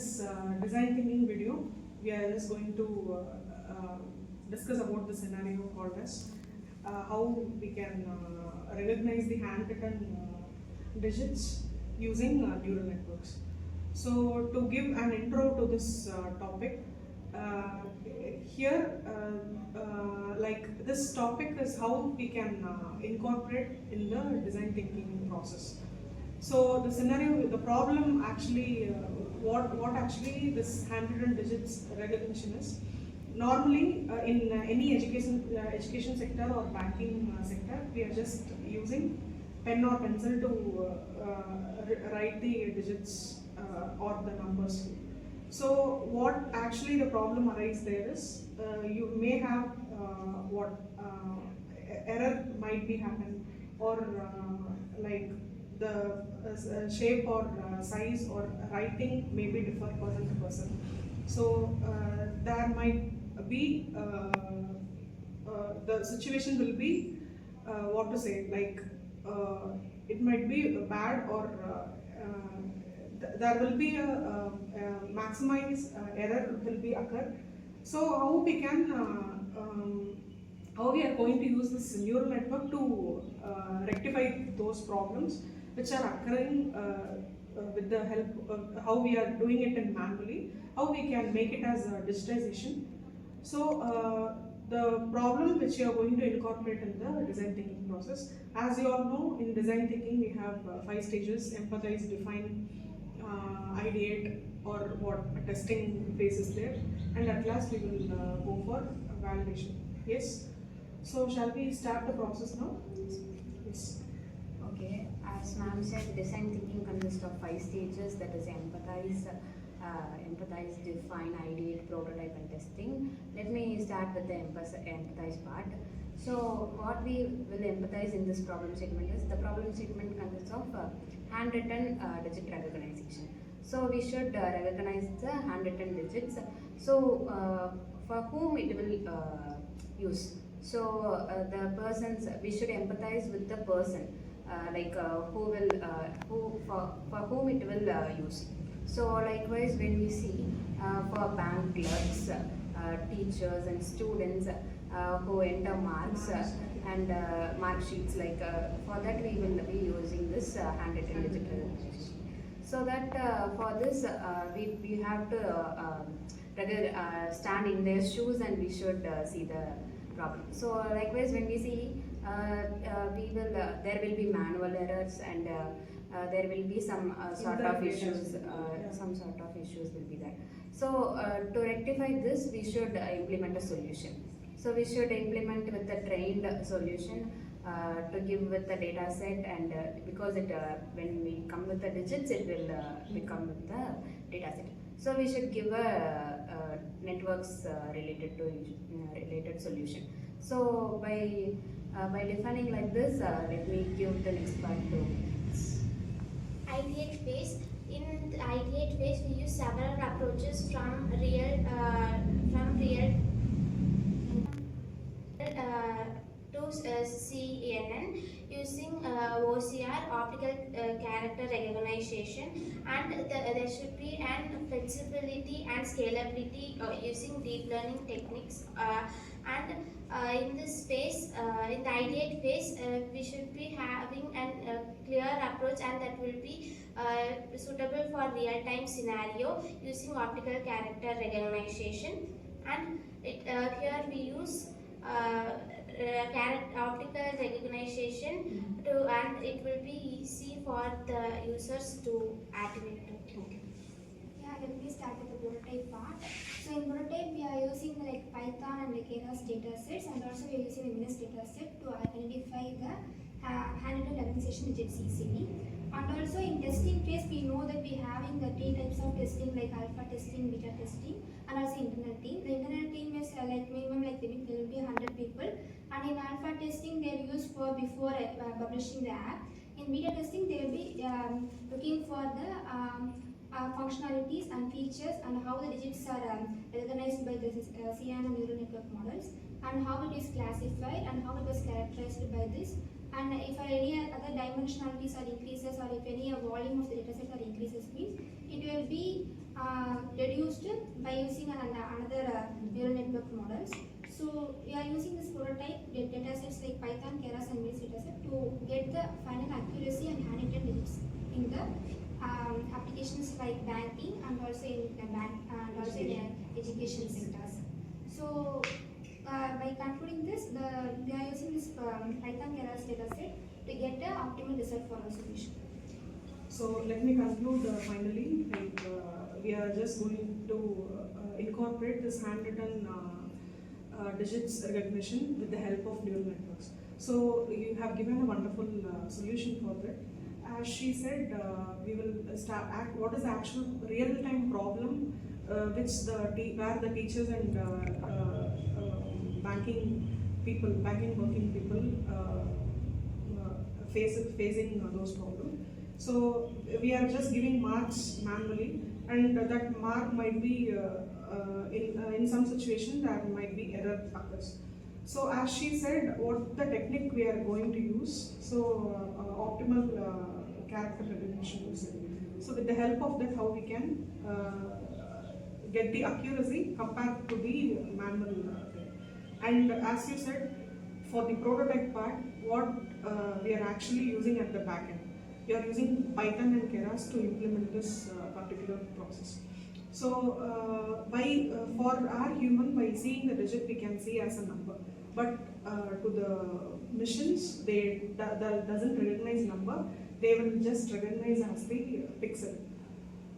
this design thinking video, we are just going to discuss about the scenario called as how we can recognize the handwritten digits using neural networks. So to give an intro to this topic, here like this topic is how we can incorporate in the design thinking process. So the scenario, the problem actually, what actually this handwritten digits recognition is. Normally, in any education sector or banking sector, we are just using pen or pencil to write the digits or the numbers. So what actually the problem arises there is you may have what error might be happen, or like the shape or size or writing may be differ person to person. So there might be the situation will be what to say, like it might be bad, or there will be a maximize error will be occur. So how we can how we are going to use this neural network to rectify those problems which are occurring with the help of how we are doing it in manually, how we can make it as a digitization. So the problem which you are going to incorporate in the design thinking process, as you all know, in design thinking we have 5 stages: empathize, define, ideate, or what a testing phase is there, and at last we will go for validation. Yes. So shall we start the process now? Yes. Okay, as ma'am said, design thinking consists of 5 stages, that is empathize, define, ideate, prototype and testing. Let me start with the empathize part. So what we will empathize in this problem segment is, the problem segment consists of handwritten digit recognition. So we should recognize the handwritten digits. So for whom it will use. So the persons, we should empathize with the person, who for whom it will use. So likewise, when we see for bank clerks, teachers and students who enter marks and mark sheets, for that we will be using this handwritten digital recognition. So that for this we have to stand in their shoes, and we should see the problem. So likewise, when we see there will be manual errors, and there will be some sort of issues. Some sort of issues will be there. So to rectify this, we should implement a solution. So we should implement with the trained solution to give with the data set, and because it when we come with the digits, it will become with the data set. So we should give a networks related to related solution. So by defining like this, let me give the next part to ideate phase. In the ideate phase, we use several approaches from real to CNN, using OCR, optical character recognition, and there should be an flexibility and scalability using deep learning techniques. And in this phase, in the ideate phase, we should be having a clear approach, and that will be suitable for real-time scenario using optical character recognition. And here we use optical recognition and it will be easy for the users to activate it. Okay. Yeah, let me start with the prototype part. So in prototype, we are using Python and Keras data sets, and also we are using the MNS data set to identify the handwritten recognition digits easily. And also in testing phase, we know that we are having the 3 types of testing, like alpha testing, beta testing, and also internal team. The internal team is minimum there will be 100 people, and in alpha testing they are used for before publishing the app. In beta testing, they will be looking for the functionalities and features, and how the digits are recognized by the CNN and neural network models. and how it is classified and how it was characterized by this, and if any other dimensionalities are increases or if any volume of the dataset are increases means it will be reduced by using another neural network models. So we are using this prototype datasets like Python, Keras and Maze dataset to get the final accuracy and handwritten digits in the applications like banking and also in education sectors. So by concluding this, we are using this Python Keras dataset to get the optimal result for our solution. So let me conclude finally. Like, we are just going to incorporate this handwritten digits recognition with the help of neural networks. So you have given a wonderful solution for that. As she said, we will start what is the actual real-time problem where the teachers and banking working people facing those problems. So we are just giving marks manually, and that mark might be in some situation there might be error occurs. So as she said, what the technique we are going to use, so optimal character recognition you said. So with the help of that, how we can get the accuracy compared to the manual thing. And as you said, for the prototype part, what we are actually using at the back end. We are using Python and Keras to implement this particular process. So for our human, by seeing the digit, we can see as a number. But to the machines, that doesn't recognize number. They will just recognize as the pixel.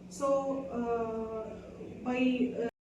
So by